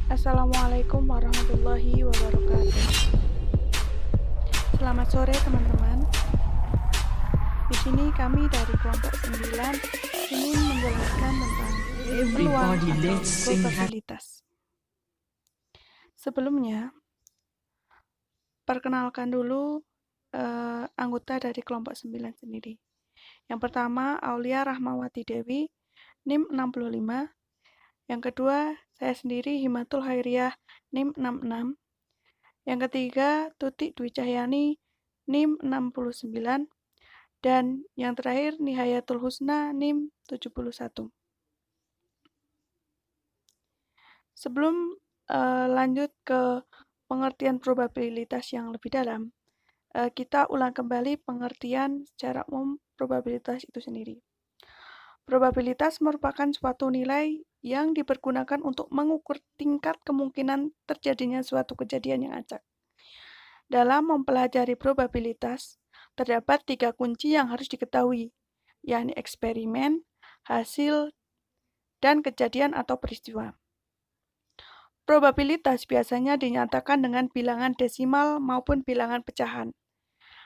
Assalamualaikum warahmatullahi wabarakatuh. Selamat sore teman-teman. Di sini kami dari kelompok 9 ingin menjelaskan tentang peluang atau probabilitas. Sebelumnya, perkenalkan dulu anggota dari kelompok 9 sendiri. Yang pertama, Aulia Rahmawati Dewi, NIM 65. Yang kedua, saya sendiri Himatul Hairiyah, NIM 66. Yang ketiga, Tuti Dwi Cahyani, NIM 69. Dan yang terakhir, Nihayatul Husna, NIM 71. Sebelum lanjut ke pengertian probabilitas yang lebih dalam, kita ulang kembali pengertian secara umum probabilitas itu sendiri. Probabilitas merupakan suatu nilai yang dipergunakan untuk mengukur tingkat kemungkinan terjadinya suatu kejadian yang acak. Dalam mempelajari probabilitas, terdapat 3 kunci yang harus diketahui, yakni eksperimen, hasil, dan kejadian atau peristiwa. Probabilitas biasanya dinyatakan dengan bilangan desimal maupun bilangan pecahan.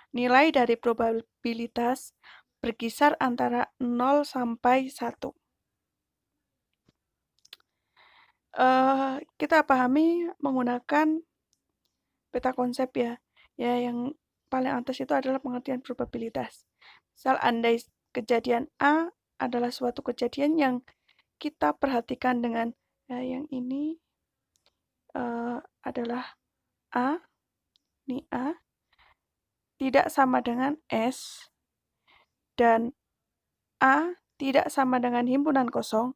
Nilai dari probabilitas berkisar antara 0 sampai 1. Kita pahami menggunakan peta konsep ya. Yang paling atas itu adalah pengertian probabilitas. Misal andai kejadian A adalah suatu kejadian yang kita perhatikan dengan yang ini adalah A, ini A, tidak sama dengan S, dan A tidak sama dengan himpunan kosong,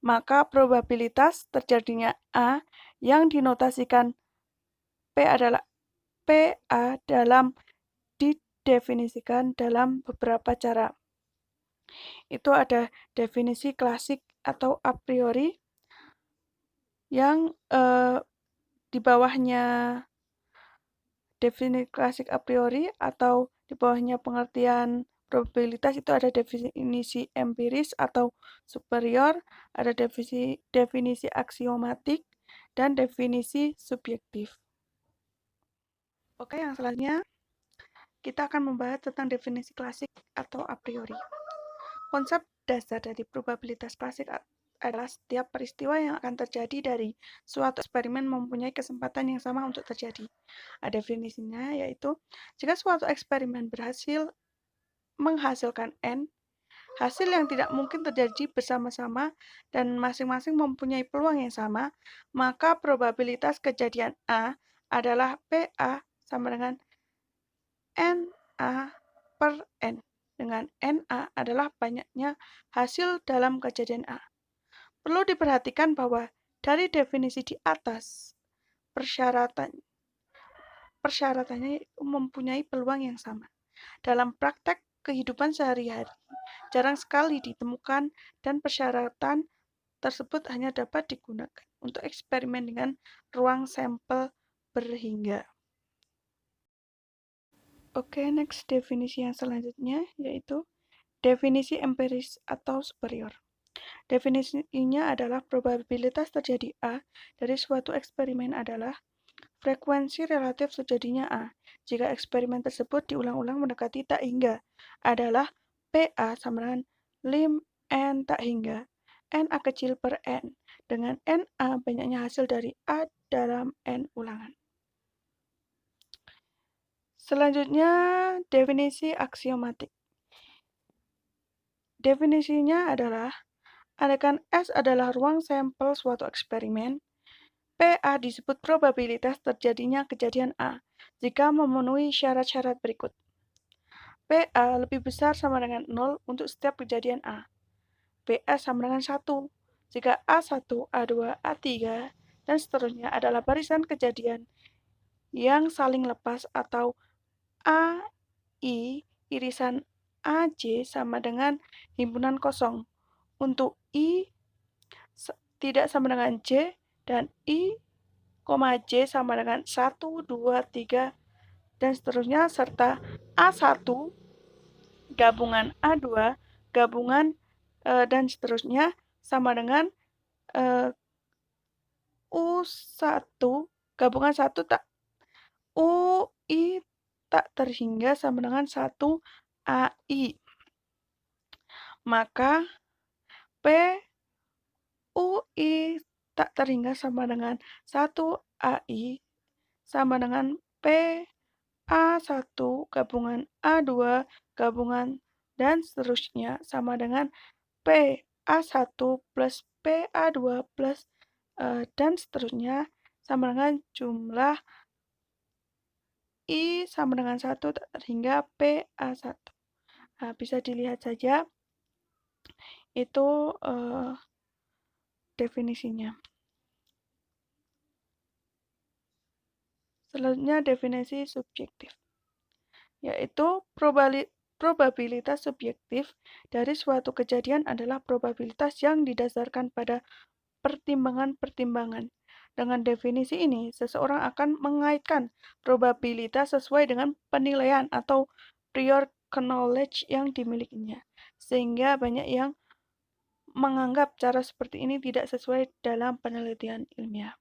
maka probabilitas terjadinya A yang dinotasikan P adalah PA didefinisikan dalam beberapa cara. Itu ada definisi klasik atau a priori yang di bawahnya definisi klasik a priori atau di bawahnya pengertian probabilitas itu ada definisi empiris atau superior, ada definisi aksiomatik, dan definisi subjektif. Oke, yang selanjutnya kita akan membahas tentang definisi klasik atau a priori. Konsep dasar dari probabilitas klasik adalah setiap peristiwa yang akan terjadi dari suatu eksperimen mempunyai kesempatan yang sama untuk terjadi. Definisinya yaitu, jika suatu eksperimen berhasil menghasilkan N, hasil yang tidak mungkin terjadi bersama-sama dan masing-masing mempunyai peluang yang sama, maka probabilitas kejadian A adalah PA sama dengan NA per N, dengan NA adalah banyaknya hasil dalam kejadian A. Perlu diperhatikan bahwa dari definisi di atas, persyaratannya mempunyai peluang yang sama. Dalam praktek kehidupan sehari-hari, jarang sekali ditemukan dan persyaratan tersebut hanya dapat digunakan untuk eksperimen dengan ruang sampel berhingga. Oke, next definisi yang selanjutnya yaitu definisi empiris atau superior. Definisinya adalah probabilitas terjadi A dari suatu eksperimen adalah frekuensi relatif terjadinya A. Jika eksperimen tersebut diulang-ulang mendekati tak hingga adalah PA sama dengan lim N tak hingga NA kecil per N dengan NA banyaknya hasil dari A dalam N ulangan. Selanjutnya, definisi aksiomatik. Definisinya adalah, andaikan S adalah ruang sampel suatu eksperimen, PA disebut probabilitas terjadinya kejadian A jika memenuhi syarat-syarat berikut. PA lebih besar sama dengan 0 untuk setiap kejadian A. PA sama dengan 1 jika A1, A2, A3, dan seterusnya adalah barisan kejadian yang saling lepas atau AI irisan AJ sama dengan himpunan kosong. Untuk I tidak sama dengan J dan I, J sama dengan 1, 2, 3, dan seterusnya, serta A1 gabungan A2 gabungan dan seterusnya sama dengan U1 gabungan 1 tak UI tak terhingga sama dengan 1 AI. Maka P UI tak terhingga sama dengan 1 AI sama dengan P A1 gabungan A2 gabungan dan seterusnya sama dengan P A1 plus P A2 plus dan seterusnya sama dengan jumlah I sama dengan 1 hingga P A1. Nah, bisa dilihat saja itu definisinya. Selanjutnya definisi subjektif, yaitu probabilitas subjektif dari suatu kejadian adalah probabilitas yang didasarkan pada pertimbangan-pertimbangan. Dengan definisi ini, seseorang akan mengaitkan probabilitas sesuai dengan penilaian atau prior knowledge yang dimilikinya, sehingga banyak yang menganggap cara seperti ini tidak sesuai dalam penelitian ilmiah.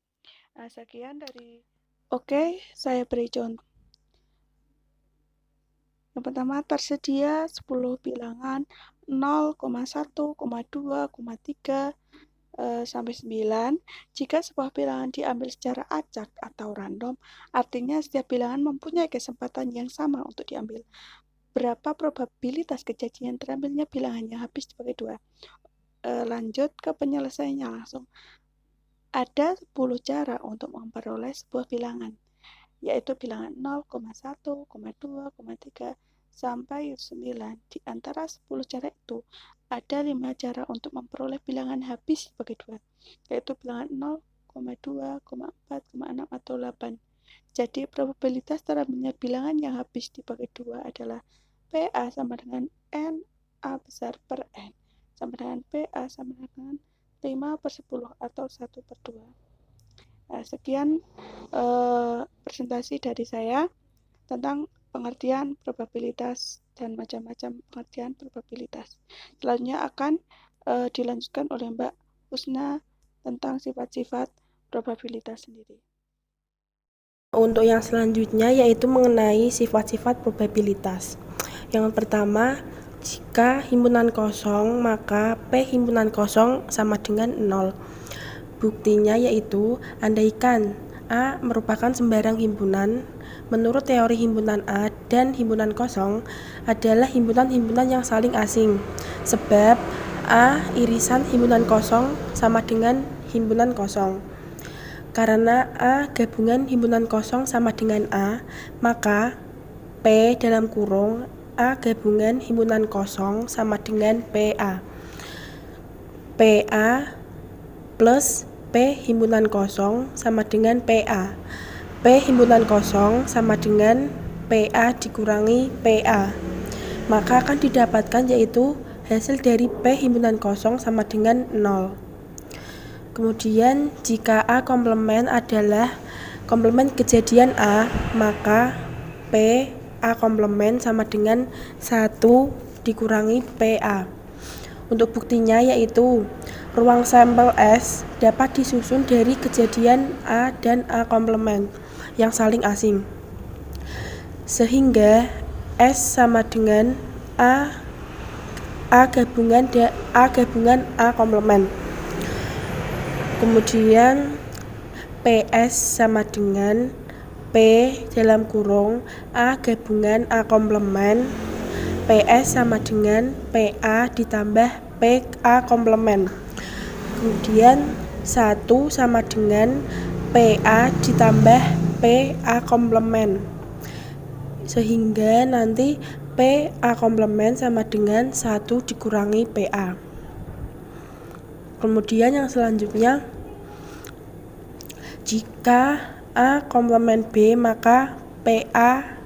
Nah, sekian dari Oke, saya beri contoh. Yang pertama, tersedia 10 bilangan 0,1, 2, 3, sampai 9. Jika sebuah bilangan diambil secara acak atau random, artinya setiap bilangan mempunyai kesempatan yang sama untuk diambil. Berapa probabilitas kejadian terambilnya bilangan yang habis dibagi 2? Lanjut ke penyelesaiannya langsung. Ada 10 cara untuk memperoleh sebuah bilangan, yaitu bilangan 0,1, 2, 3, sampai 9. Di antara 10 cara itu, ada 5 cara untuk memperoleh bilangan habis dibagi 2, yaitu bilangan 0, 2, 4, 6, atau 8. Jadi, probabilitas terambilnya bilangan yang habis dibagi 2 adalah PA sama dengan N A besar per N, sama dengan PA sama dengan 5/10 atau 1/2. Nah, sekian presentasi dari saya tentang pengertian probabilitas dan macam-macam pengertian probabilitas. Selanjutnya akan dilanjutkan oleh Mbak Husna tentang sifat-sifat probabilitas sendiri. Untuk yang selanjutnya yaitu mengenai sifat-sifat probabilitas. Yang pertama, jika himpunan kosong, maka P himpunan kosong sama dengan 0. Buktinya yaitu, andaikan A merupakan sembarang himpunan, menurut teori himpunan A dan himpunan kosong adalah himpunan-himpunan yang saling asing, sebab A irisan himpunan kosong sama dengan himpunan kosong. Karena A gabungan himpunan kosong sama dengan A, maka P dalam kurung A gabungan himpunan kosong sama dengan PA. PA plus P himpunan kosong sama dengan PA. P himpunan kosong sama dengan PA dikurangi PA. Maka akan didapatkan yaitu hasil dari P himpunan kosong sama dengan 0. Kemudian jika A komplement adalah komplement kejadian A, maka P A komplement sama dengan 1 dikurangi PA. Untuk buktinya yaitu ruang sampel S dapat disusun dari kejadian A dan A komplement yang saling asing, sehingga S sama dengan A gabungan A komplement. Kemudian PS sama dengan P dalam kurung A gabungan A komplement. PS sama dengan PA ditambah PA komplement. Kemudian 1 sama dengan PA ditambah PA komplement, sehingga nanti PA komplement sama dengan 1 dikurangi PA. Kemudian yang selanjutnya, jika A komplement B, maka PA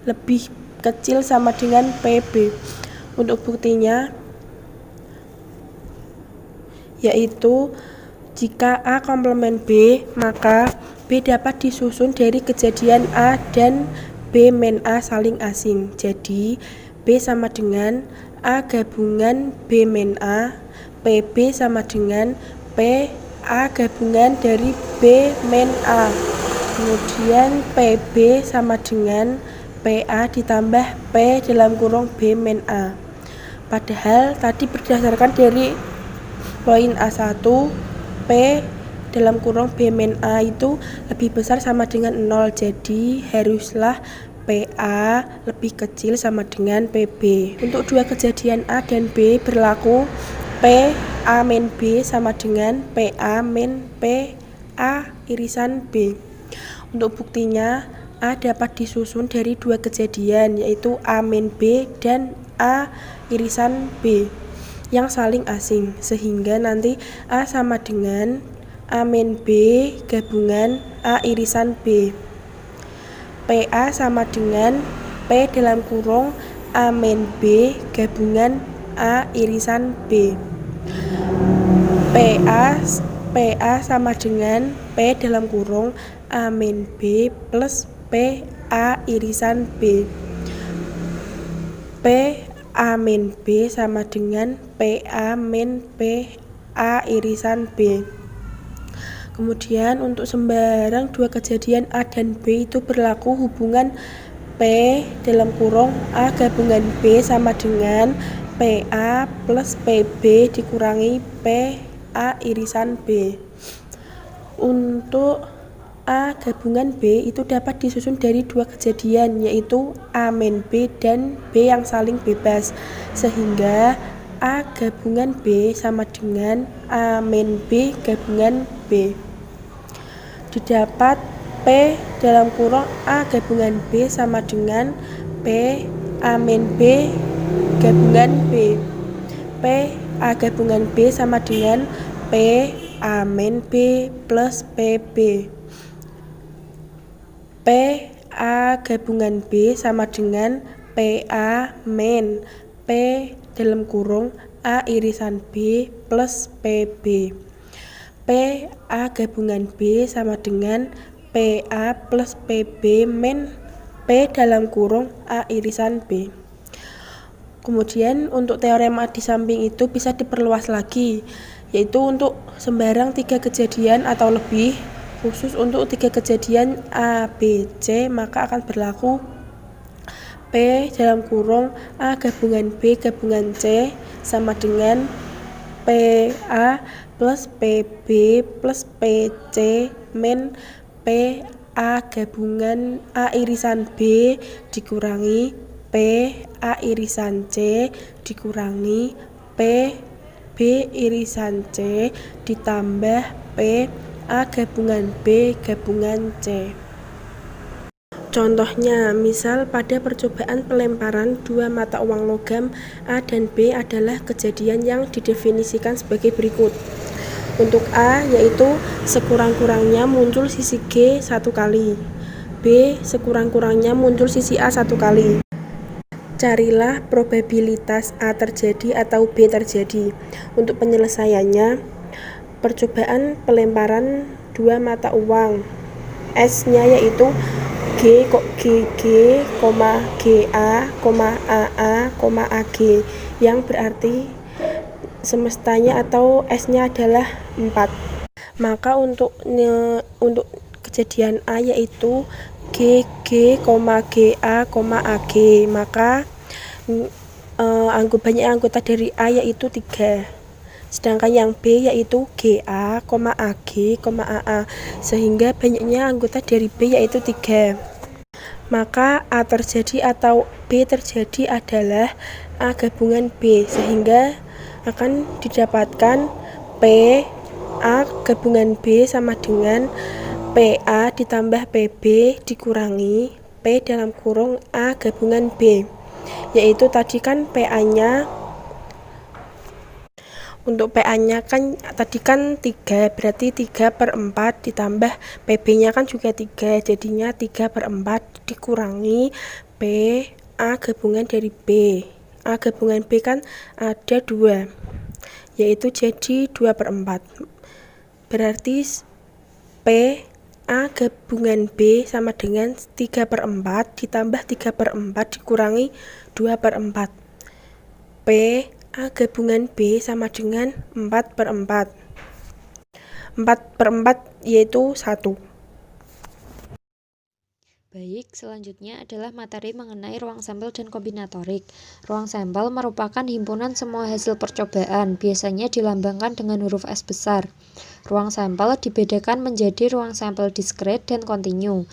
lebih kecil sama dengan PB. Untuk buktinya yaitu jika A komplement B, maka B dapat disusun dari kejadian A dan B min A saling asing. Jadi B sama dengan A gabungan B min A, PB sama dengan P A gabungan dari B min A. Kemudian PB sama dengan PA ditambah P dalam kurung B min A. Padahal tadi berdasarkan dari poin A1, P dalam kurung B min A itu lebih besar sama dengan 0. Jadi haruslah PA lebih kecil sama dengan PB. Untuk dua kejadian A dan B berlaku P A min B sama dengan PA min PA irisan B. Untuk buktinya, A dapat disusun dari dua kejadian, yaitu A min B dan A irisan B yang saling asing, sehingga nanti A sama dengan A min B gabungan A irisan B. PA sama dengan P dalam kurung A min B gabungan A irisan B. PA sama dengan P dalam kurung A min B plus PA irisan B. PA min B sama dengan PA min PA irisan B. Kemudian untuk sembarang dua kejadian A dan B itu berlaku hubungan P dalam kurung A gabungan B sama dengan PA plus PB dikurangi PA irisan B. Untuk A gabungan B itu dapat disusun dari dua kejadian, yaitu A min B dan B yang saling bebas, sehingga A gabungan B sama dengan A min B gabungan B. Didapat P dalam kurung A gabungan B sama dengan P A min B gabungan B. P A gabungan B sama dengan P A min B plus PB. P A gabungan B sama dengan PA min P dalam kurung A irisan B plus PB. P A gabungan B sama dengan PA plus PB min P dalam kurung A irisan B. Kemudian untuk teorem A di samping itu bisa diperluas lagi, yaitu untuk sembarang 3 kejadian atau lebih. Khusus untuk 3 kejadian A, B, C, maka akan berlaku P dalam kurung A gabungan B gabungan C sama dengan PA plus PB plus PC min PA gabungan A irisan B dikurangi PA irisan C dikurangi PB irisan C ditambah PA gabungan B gabungan C. Contohnya, misal pada percobaan pelemparan dua mata uang logam A dan B adalah kejadian yang didefinisikan sebagai berikut. Untuk A, yaitu sekurang-kurangnya muncul sisi G 1 kali, B sekurang-kurangnya muncul sisi A 1 kali. Carilah probabilitas A terjadi atau B terjadi. Untuk penyelesaiannya, percobaan pelemparan dua mata uang, S-nya yaitu GG, GA, AA, AG, yang berarti semestanya atau S-nya adalah 4. Maka untuk kejadian A yaitu GG, GA, AG, maka banyak anggota dari A yaitu 3. Sedangkan yang B yaitu GA, AG, AA, sehingga banyaknya anggota dari B yaitu 3. Maka A terjadi atau B terjadi adalah A gabungan B, sehingga akan didapatkan P A gabungan B sama dengan PA ditambah PB dikurangi P dalam kurung A gabungan B, yaitu tadi kan PA-nya, untuk PA-nya kan tadi kan 3, berarti 3/4 ditambah PB-nya kan juga 3, jadinya 3/4 dikurangi PA gabungan dari B. A gabungan B kan ada 2, yaitu jadi 2/4. Berarti PA gabungan B sama dengan 3/4 ditambah 3/4 dikurangi 2/4. PA gabungan B sama dengan 4/4. 4/4 yaitu 1. Baik, selanjutnya adalah materi mengenai ruang sampel dan kombinatorik. Ruang sampel merupakan himpunan semua hasil percobaan, biasanya dilambangkan dengan huruf S besar. Ruang sampel dibedakan menjadi ruang sampel diskret dan kontinu.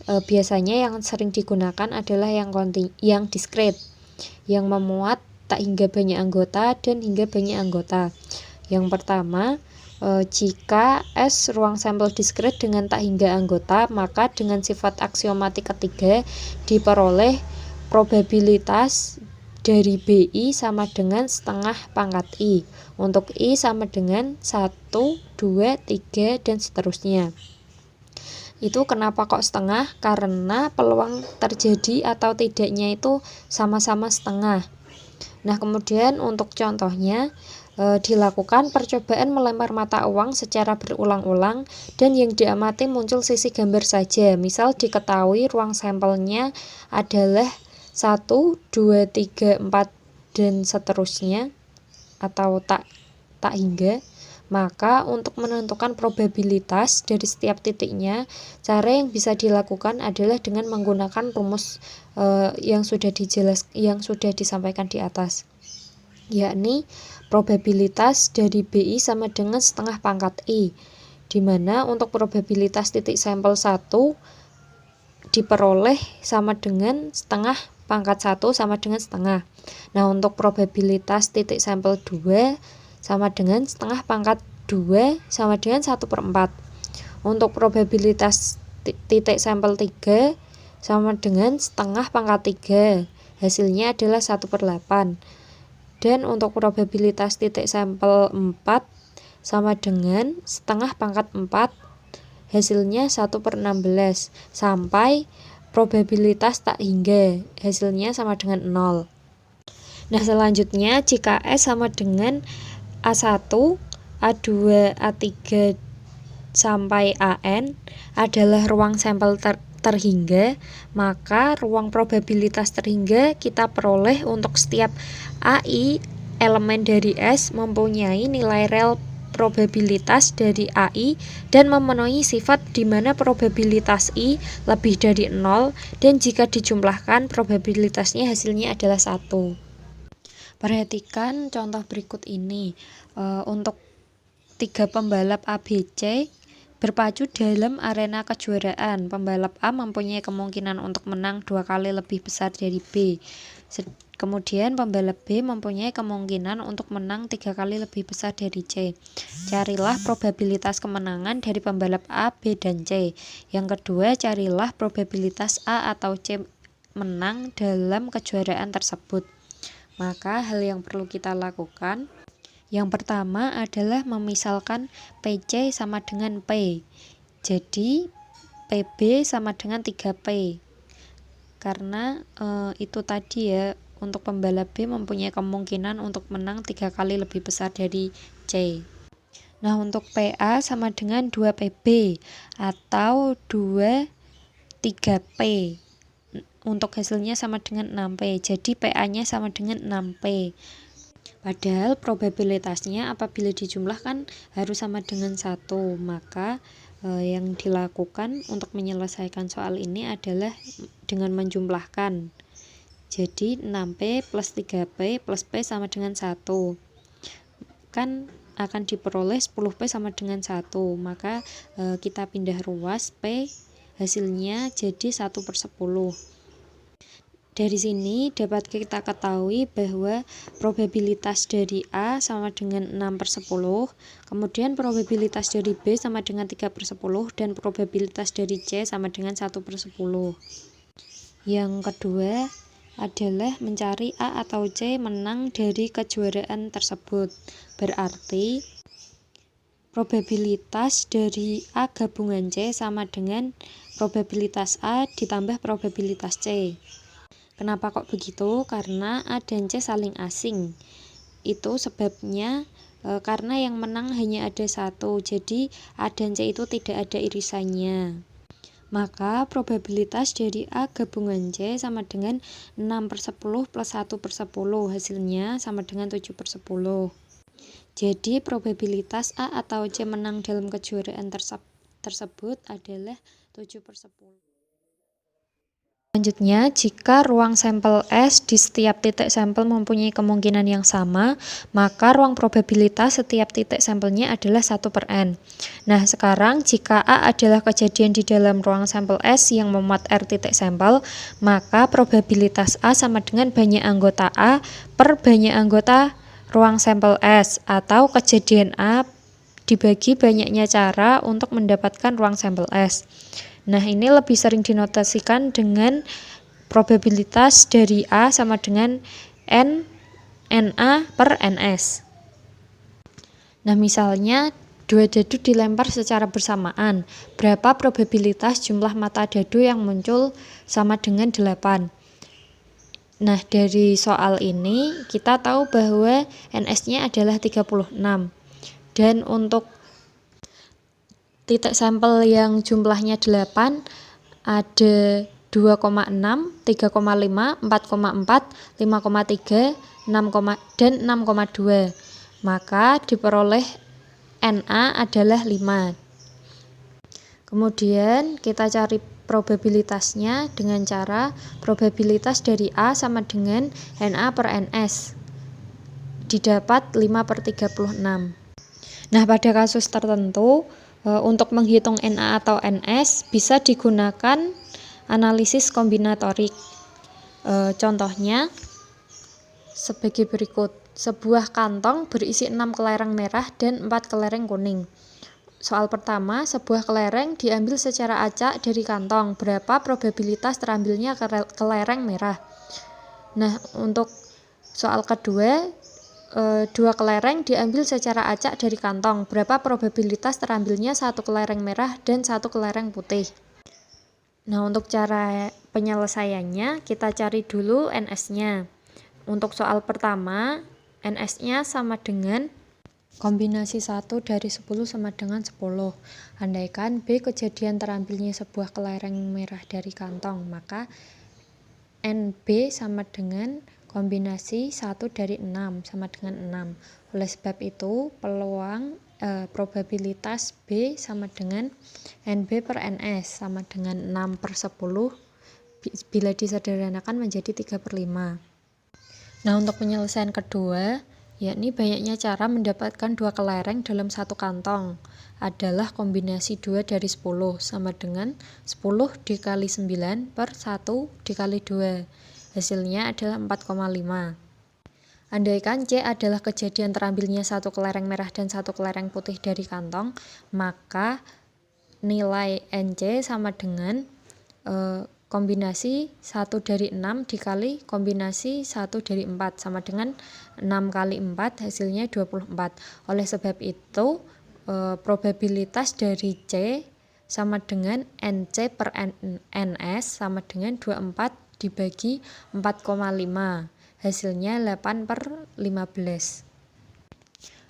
Biasanya yang sering digunakan adalah yang diskret, yang memuat tak hingga banyak anggota dan hingga banyak anggota. Yang pertama, jika S ruang sampel diskret dengan tak hingga anggota, maka dengan sifat aksiomatik ketiga diperoleh probabilitas dari BI sama dengan setengah pangkat I. Untuk I sama dengan 1, 2, 3, dan seterusnya. Itu kenapa kok setengah? Karena peluang terjadi atau tidaknya itu sama-sama setengah. Nah, kemudian untuk contohnya, dilakukan percobaan melempar mata uang secara berulang-ulang dan yang diamati muncul sisi gambar saja. Misal diketahui ruang sampelnya adalah 1, 2, 3, 4, dan seterusnya atau tak hingga. Maka untuk menentukan probabilitas dari setiap titiknya, cara yang bisa dilakukan adalah dengan menggunakan rumus yang sudah disampaikan di atas, yakni probabilitas dari BI sama dengan setengah pangkat I, di mana untuk probabilitas titik sampel 1 diperoleh sama dengan setengah pangkat 1 sama dengan setengah. Nah, untuk probabilitas titik sampel 2 sama dengan setengah pangkat 2 sama dengan 1/4. Untuk probabilitas titik sampel 3 sama dengan setengah pangkat 3, hasilnya adalah 1/8. Dan untuk probabilitas titik sampel 4 sama dengan setengah pangkat 4, hasilnya 1/16, sampai probabilitas tak hingga, hasilnya sama dengan 0. Nah, selanjutnya jika S sama dengan A1, A2, A3 sampai AN adalah ruang sampel terhingga, maka ruang probabilitas terhingga kita peroleh untuk setiap AI elemen dari S mempunyai nilai rel probabilitas dari AI dan memenuhi sifat di mana probabilitas I lebih dari 0 dan jika dijumlahkan probabilitasnya hasilnya adalah 1. Perhatikan contoh berikut ini. Untuk 3 pembalap ABC berpacu dalam arena kejuaraan. Pembalap A mempunyai kemungkinan untuk menang 2 kali lebih besar dari B. Kemudian pembalap B mempunyai kemungkinan untuk menang 3 kali lebih besar dari C. Carilah probabilitas kemenangan dari pembalap A, B, dan C. Yang kedua, carilah probabilitas A atau C menang dalam kejuaraan tersebut. Maka hal yang perlu kita lakukan, yang pertama adalah memisalkan PC sama dengan P. Jadi PB sama dengan 3P. Karena itu tadi ya, untuk pembalap B mempunyai kemungkinan untuk menang 3 kali lebih besar dari C. Nah, untuk PA sama dengan 2PB atau 2 3P. Untuk hasilnya sama dengan 6P. Jadi PA-nya sama dengan 6P. Padahal probabilitasnya apabila dijumlahkan harus sama dengan 1. Maka yang dilakukan untuk menyelesaikan soal ini adalah dengan menjumlahkan. Jadi 6P plus 3P plus P sama dengan 1. Kan akan diperoleh 10P sama dengan 1. Maka kita pindah ruas, P hasilnya jadi 1/10. Dari sini dapat kita ketahui bahwa probabilitas dari A sama dengan 6/10, kemudian probabilitas dari B sama dengan 3/10, dan probabilitas dari C sama dengan 1/10. Yang kedua adalah mencari A atau C menang dari kejuaraan tersebut. Berarti probabilitas dari A gabungan C sama dengan probabilitas A ditambah probabilitas C. Kenapa kok begitu? Karena A dan C saling asing. Itu sebabnya karena yang menang hanya ada 1, jadi A dan C itu tidak ada irisannya. Maka probabilitas dari A gabungan C sama dengan 6/10 plus 1/10, hasilnya sama dengan 7/10. Jadi probabilitas A atau C menang dalam kejuaraan tersebut adalah 7/10. Selanjutnya, jika ruang sampel S di setiap titik sampel mempunyai kemungkinan yang sama, maka ruang probabilitas setiap titik sampelnya adalah 1/n. Nah, sekarang jika A adalah kejadian di dalam ruang sampel S yang memuat R titik sampel, maka probabilitas A sama dengan banyak anggota A per banyak anggota ruang sampel S, atau kejadian A dibagi banyaknya cara untuk mendapatkan ruang sampel S. Nah, ini lebih sering dinotasikan dengan probabilitas dari A sama dengan NA per NS. Nah, misalnya dua dadu dilempar secara bersamaan. Berapa probabilitas jumlah mata dadu yang muncul sama dengan 8? Nah, dari soal ini kita tahu bahwa NS-nya adalah 36. Dan untuk titik sampel yang jumlahnya 8 ada 2,6, 3,5, 4,4, 5,3, 6, dan 6,2. Maka diperoleh NA adalah 5. Kemudian kita cari probabilitasnya dengan cara probabilitas dari A sama dengan NA per NS. Didapat 5/36. Nah, pada kasus tertentu, untuk menghitung NA atau NS bisa digunakan analisis kombinatorik. Contohnya sebagai berikut. Sebuah kantong berisi 6 kelereng merah dan 4 kelereng kuning. Soal pertama, sebuah kelereng diambil secara acak dari kantong. Berapa probabilitas terambilnya kelereng merah? Nah, untuk soal kedua, 2 kelereng diambil secara acak dari kantong. Berapa probabilitas terambilnya 1 kelereng merah dan 1 kelereng putih? Nah, untuk cara penyelesaiannya kita cari dulu NS-nya. Untuk soal pertama, NS-nya sama dengan kombinasi 1 dari 10 sama dengan 10. Andaikan B kejadian terambilnya sebuah kelereng merah dari kantong, maka NB sama dengan kombinasi 1 dari 6 sama dengan 6. Oleh sebab itu, probabilitas B sama dengan NB per NS sama dengan 6/10. Bila disederhanakan menjadi 3/5. Nah, untuk penyelesaian kedua, yakni banyaknya cara mendapatkan 2 kelereng dalam satu kantong adalah kombinasi 2 dari 10 sama dengan 10 dikali 9 per 1 dikali 2. Hasilnya adalah 4,5. Andaikan C adalah kejadian terambilnya 1 kelereng merah dan 1 kelereng putih dari kantong, maka nilai NC sama dengan kombinasi 1 dari 6 dikali kombinasi 1 dari 4 sama dengan 6 kali 4 hasilnya 24. Oleh sebab itu, probabilitas dari C sama dengan NC per NS sama dengan 24 dibagi 4,5. Hasilnya 8/15.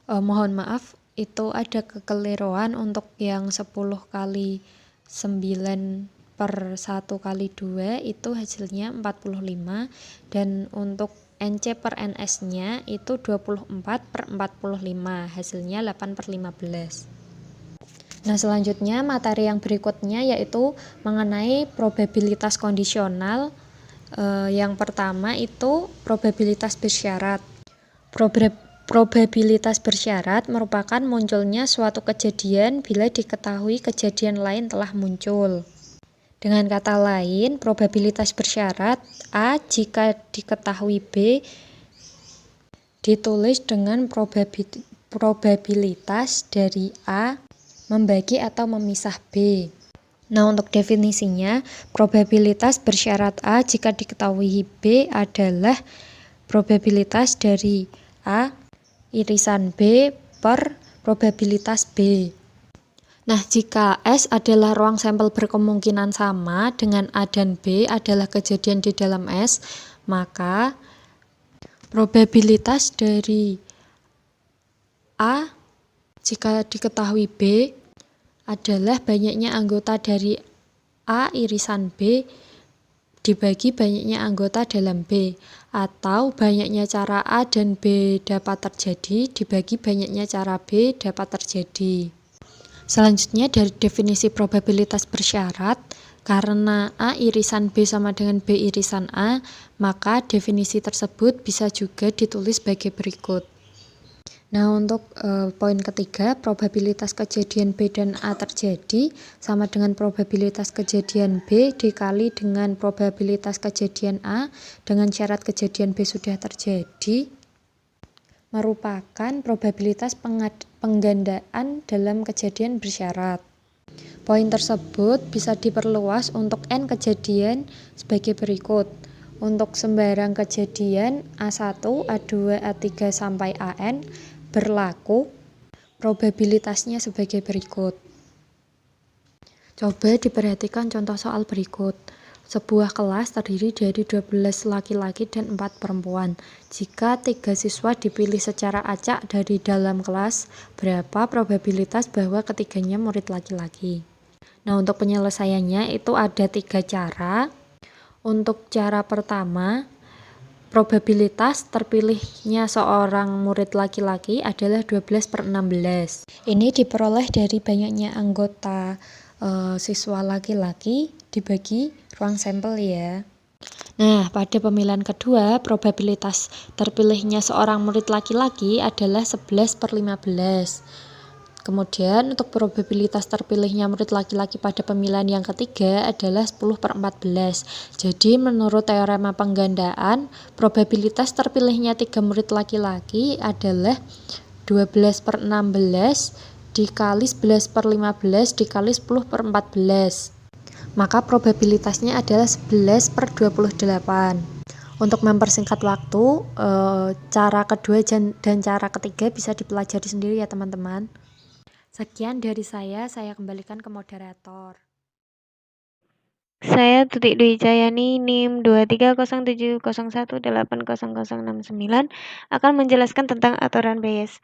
Mohon maaf, itu ada kekeliruan untuk yang 10 kali 9 per 1 kali 2 itu hasilnya 45, dan untuk NC per NS-nya itu 24/45, hasilnya 8/15. Nah, selanjutnya materi yang berikutnya yaitu mengenai probabilitas kondisional. Yang pertama itu probabilitas bersyarat. Probabilitas bersyarat merupakan munculnya suatu kejadian bila diketahui kejadian lain telah muncul. Dengan kata lain, probabilitas bersyarat A jika diketahui B ditulis dengan probabilitas dari A membagi atau memisah B. Nah, untuk definisinya, probabilitas bersyarat A jika diketahui B adalah probabilitas dari A irisan B per probabilitas B. Nah, jika S adalah ruang sampel berkemungkinan sama dengan A dan B adalah kejadian di dalam S, maka probabilitas dari A jika diketahui B adalah banyaknya anggota dari A irisan B dibagi banyaknya anggota dalam B, atau banyaknya cara A dan B dapat terjadi dibagi banyaknya cara B dapat terjadi. Selanjutnya dari definisi probabilitas bersyarat, karena A irisan B sama dengan B irisan A, maka definisi tersebut bisa juga ditulis sebagai berikut. Nah, untuk poin ketiga, probabilitas kejadian B dan A terjadi sama dengan probabilitas kejadian B dikali dengan probabilitas kejadian A dengan syarat kejadian B sudah terjadi, merupakan probabilitas penggandaan dalam kejadian bersyarat. Poin tersebut bisa diperluas untuk N kejadian sebagai berikut. Untuk sembarang kejadian A1, A2, A3 sampai AN berlaku probabilitasnya sebagai berikut. Coba diperhatikan contoh soal berikut. Sebuah kelas terdiri dari 12 laki-laki dan 4 perempuan. Jika 3 siswa dipilih secara acak dari dalam kelas, berapa probabilitas bahwa ketiganya murid laki-laki? Nah, untuk penyelesaiannya itu ada 3 cara. Untuk cara pertama, probabilitas terpilihnya seorang murid laki-laki adalah 12/16. Ini diperoleh dari banyaknya anggota siswa laki-laki dibagi ruang sampel ya. Nah, pada pemilihan kedua, probabilitas terpilihnya seorang murid laki-laki adalah 11/15. Kemudian untuk probabilitas terpilihnya murid laki-laki pada pemilihan yang ketiga adalah 10/14. Jadi menurut teorema penggandaan, probabilitas terpilihnya 3 murid laki-laki adalah 12/16 dikali 11/15 dikali 10/14. Maka probabilitasnya adalah 11/28. Untuk mempersingkat waktu, cara kedua dan cara ketiga bisa dipelajari sendiri ya teman-teman. Sekian dari saya kembalikan ke moderator. Saya Tutik Dwi Jayani, NIM 23070180069 akan menjelaskan tentang aturan Bayes.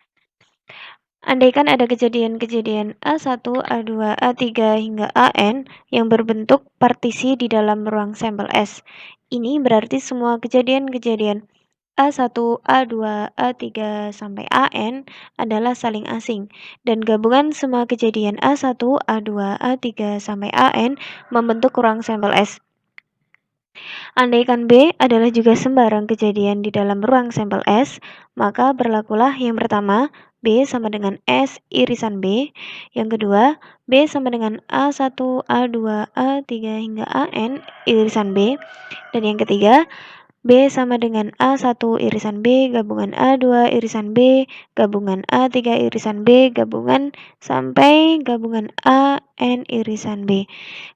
Andaikan ada kejadian-kejadian A1, A2, A3 hingga AN yang berbentuk partisi di dalam ruang sampel S. Ini berarti semua kejadian-kejadian A1, A2, A3 sampai AN adalah saling asing, dan gabungan semua kejadian A1, A2, A3 sampai AN membentuk ruang sampel S. Andaikan B adalah juga sembarang kejadian di dalam ruang sampel S, maka berlakulah yang pertama, B sama dengan S irisan B, yang kedua, B sama dengan A1, A2, A3 hingga AN irisan B, dan yang ketiga, B sama dengan A1 irisan B gabungan A2 irisan B gabungan A3 irisan B gabungan sampai gabungan AN irisan B.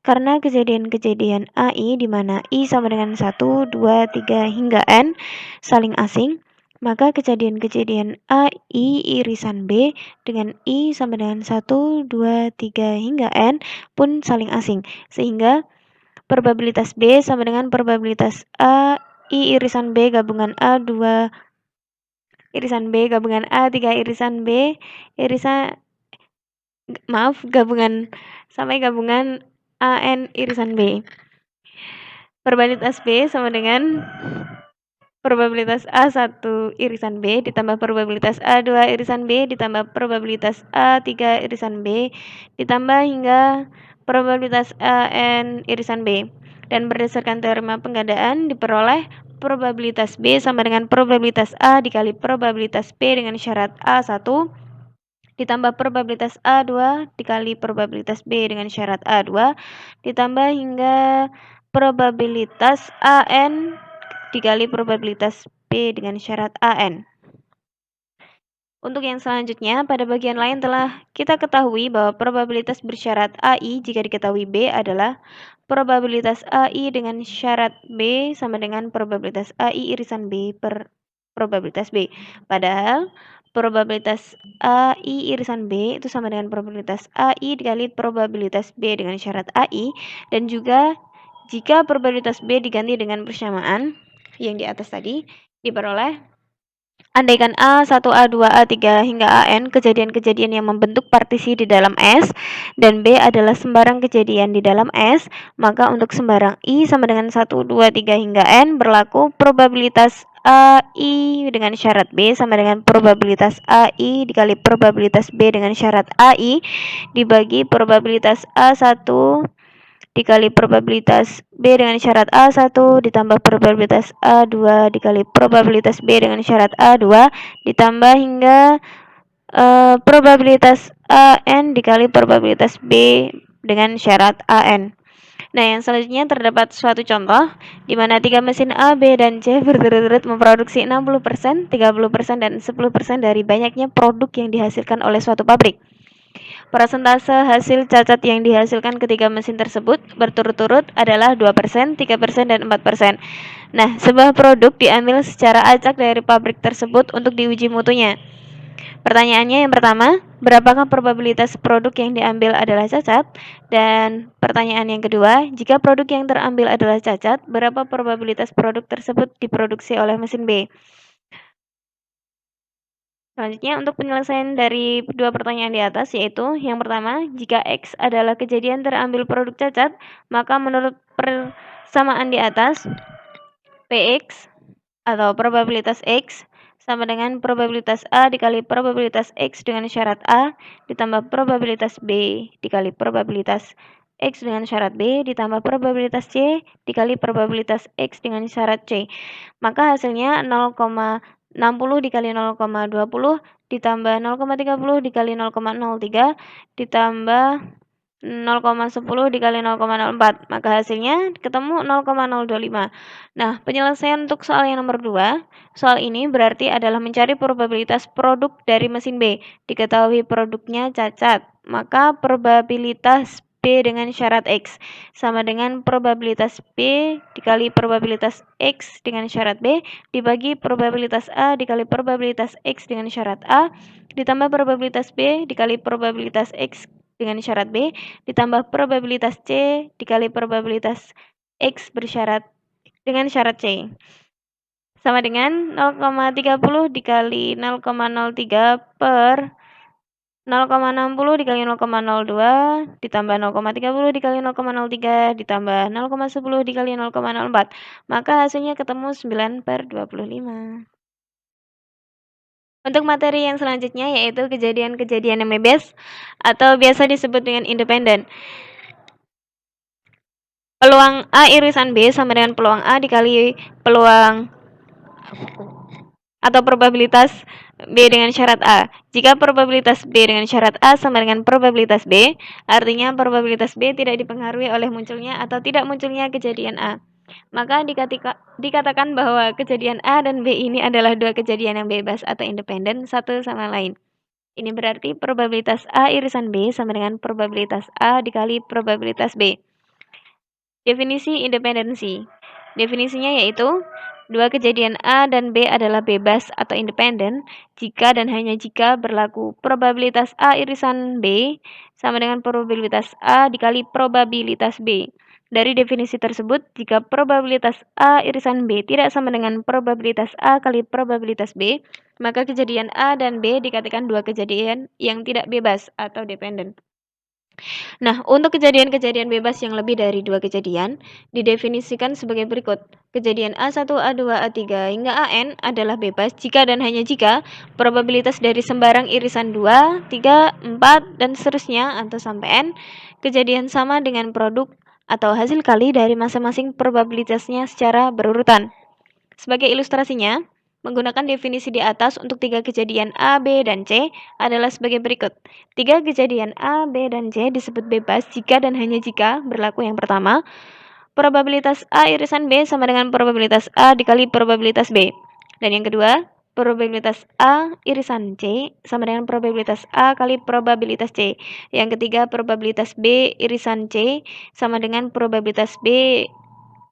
Karena kejadian-kejadian AI di mana I sama dengan 1, 2, 3 hingga N saling asing, maka kejadian-kejadian AI irisan B dengan I sama dengan 1, 2, 3 hingga N pun saling asing. Sehingga probabilitas B sama dengan probabilitas A I irisan B gabungan A2 irisan B gabungan A3 irisan B gabungan sampai gabungan AN irisan B. Probabilitas B sama dengan probabilitas A1 irisan B ditambah probabilitas A2 irisan B ditambah probabilitas A3 irisan B ditambah hingga probabilitas AN irisan B. Dan berdasarkan teorema penggandaan diperoleh probabilitas B sama dengan probabilitas A dikali probabilitas B dengan syarat A1 ditambah probabilitas A2 dikali probabilitas B dengan syarat A2 ditambah hingga probabilitas AN dikali probabilitas B dengan syarat AN. Untuk yang selanjutnya, pada bagian lain telah kita ketahui bahwa probabilitas bersyarat AI jika diketahui B adalah probabilitas AI dengan syarat B sama dengan probabilitas AI irisan B per probabilitas B. Padahal probabilitas AI irisan B itu sama dengan probabilitas AI dikali probabilitas B dengan syarat AI, dan juga jika probabilitas B diganti dengan persamaan yang di atas tadi, diperoleh Andaikan A1, A2, A3 hingga AN kejadian-kejadian yang membentuk partisi di dalam S dan B adalah sembarang kejadian di dalam S, maka untuk sembarang I sama dengan 1, 2, 3 hingga N berlaku probabilitas AI dengan syarat B sama dengan probabilitas AI dikali probabilitas B dengan syarat AI dibagi probabilitas A1 dikali probabilitas B dengan syarat A1 ditambah probabilitas A2 dikali probabilitas B dengan syarat A2 ditambah hingga probabilitas AN dikali probabilitas B dengan syarat AN. Nah, yang selanjutnya terdapat suatu contoh di mana 3 mesin A, B, dan C berturut-turut memproduksi 60%, 30%, dan 10% dari banyaknya produk yang dihasilkan oleh suatu pabrik. Persentase hasil cacat yang dihasilkan ketiga mesin tersebut berturut-turut adalah 2%, 3%, dan 4%. Nah, sebuah produk diambil secara acak dari pabrik tersebut untuk diuji mutunya. Pertanyaannya yang pertama, berapakah probabilitas produk yang diambil adalah cacat? Dan pertanyaan yang kedua, jika produk yang terambil adalah cacat, berapa probabilitas produk tersebut diproduksi oleh mesin B? Selanjutnya untuk penyelesaian dari dua pertanyaan di atas yaitu yang pertama, jika X adalah kejadian terambil produk cacat, maka menurut persamaan di atas, Px atau probabilitas X sama dengan probabilitas A dikali probabilitas X dengan syarat A ditambah probabilitas B dikali probabilitas X dengan syarat B ditambah probabilitas C dikali probabilitas X dengan syarat C. Maka hasilnya 0,60 dikali 0,20 ditambah 0,30 dikali 0,03 ditambah 0,10 dikali 0,04. Maka hasilnya ketemu 0,025. Nah, penyelesaian untuk soal yang nomor 2. Soal ini berarti adalah mencari probabilitas produk dari mesin B. Diketahui produknya cacat. Maka probabilitas B dengan syarat X sama dengan probabilitas B dikali probabilitas X dengan syarat B dibagi probabilitas A dikali probabilitas X dengan syarat A ditambah probabilitas B dikali probabilitas X dengan syarat B ditambah probabilitas C dikali probabilitas X bersyarat dengan syarat C sama dengan 0,30 dikali 0,03 per 0,60 dikali 0,02 ditambah 0,30 dikali 0,03 ditambah 0,10 dikali 0,04. Maka hasilnya ketemu 9/25. Untuk materi yang selanjutnya yaitu kejadian-kejadian yang bebas atau biasa disebut dengan independen. Peluang A irisan B sama dengan peluang A dikali peluang atau probabilitas B dengan syarat A. Jika probabilitas B dengan syarat A sama dengan probabilitas B, artinya probabilitas B tidak dipengaruhi oleh munculnya atau tidak munculnya kejadian A. Maka dikatakan bahwa kejadian A dan B ini adalah dua kejadian yang bebas atau independen satu sama lain. Ini berarti probabilitas A irisan B sama dengan probabilitas A dikali probabilitas B. Definisi independensi. Definisinya yaitu dua kejadian A dan B adalah bebas atau independen jika dan hanya jika berlaku probabilitas A irisan B sama dengan probabilitas A dikali probabilitas B. Dari definisi tersebut, jika probabilitas A irisan B tidak sama dengan probabilitas A kali probabilitas B, maka kejadian A dan B dikatakan dua kejadian yang tidak bebas atau dependen. Nah, untuk kejadian-kejadian bebas yang lebih dari dua kejadian, didefinisikan sebagai berikut. Kejadian A1, A2, A3 hingga AN adalah bebas jika dan hanya jika probabilitas dari sembarang irisan 2, 3, 4, dan seterusnya atau sampai N, kejadian sama dengan produk atau hasil kali dari masing-masing probabilitasnya secara berurutan. Sebagai ilustrasinya, menggunakan definisi di atas untuk tiga kejadian A, B, dan C adalah sebagai berikut. Tiga kejadian A, B, dan C disebut bebas jika dan hanya jika berlaku yang pertama, probabilitas A irisan B sama dengan probabilitas A dikali probabilitas B. Dan yang kedua, probabilitas A irisan C sama dengan probabilitas A kali probabilitas C. Yang ketiga, probabilitas B irisan C sama dengan probabilitas B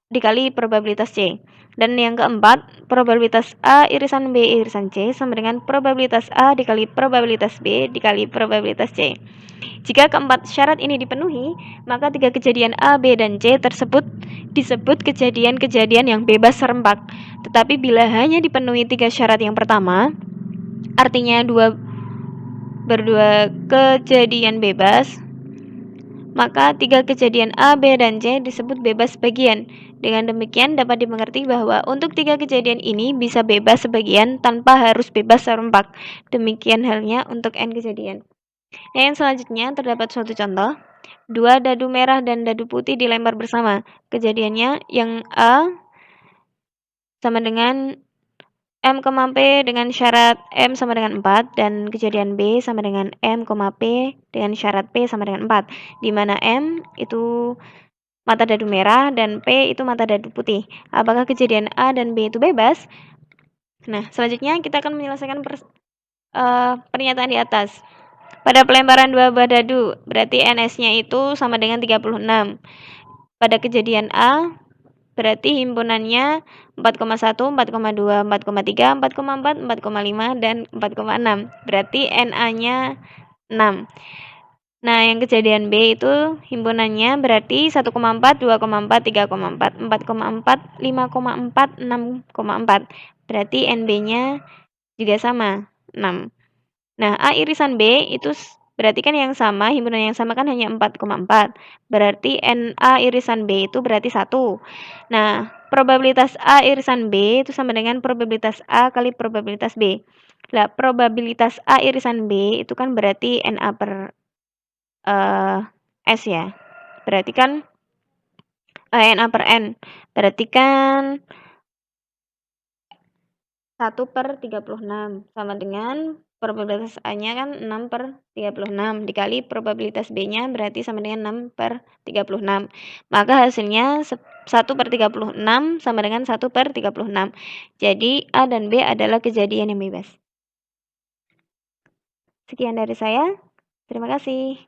dikali probabilitas C. Dan yang keempat, probabilitas A irisan B irisan C sama dengan probabilitas A dikali probabilitas B dikali probabilitas C. Jika keempat syarat ini dipenuhi, maka tiga kejadian A, B, dan C tersebut disebut kejadian-kejadian yang bebas serempak. Tetapi bila hanya dipenuhi tiga syarat yang pertama, artinya berdua kejadian bebas, maka tiga kejadian A, B, dan C disebut bebas sebagian. Dengan demikian dapat dimengerti bahwa untuk tiga kejadian ini bisa bebas sebagian tanpa harus bebas serempak. Demikian halnya untuk N kejadian. Nah, yang selanjutnya terdapat suatu contoh. Dua dadu merah dan dadu putih dilempar bersama. Kejadiannya yang A sama dengan M, P dengan syarat M sama dengan 4 dan kejadian B sama dengan M, P dengan syarat P sama dengan 4, di mana M itu mata dadu merah dan P itu mata dadu putih. Apakah kejadian A dan B itu bebas? Nah, selanjutnya kita akan menyelesaikan pernyataan di atas. Pada pelemparan dua buah dadu, berarti NS-nya itu sama dengan 36. Pada kejadian A, berarti himpunannya 4,1, 4,2, 4,3, 4,4, 4,5, dan 4,6. Berarti NA-nya 6. Nah, yang kejadian B itu himpunannya berarti 1,4, 2,4, 3,4, 4,4, 5,4, 6,4. Berarti NB-nya juga sama, 6. Nah, A irisan B itu berarti kan yang sama, himpunan yang sama kan hanya 4,4. Berarti NA irisan B itu berarti 1. Nah, probabilitas A irisan B itu sama dengan probabilitas A kali probabilitas B. Nah, probabilitas A irisan B itu kan berarti NA per S ya. Berarti kan NA per N. Berarti kan 1 per 36 sama dengan probabilitas A-nya kan 6 per 36 dikali probabilitas B-nya berarti sama dengan 6 per 36. Maka hasilnya 1 per 36 sama dengan 1 per 36. Jadi A dan B adalah kejadian yang bebas. Sekian dari saya. Terima kasih.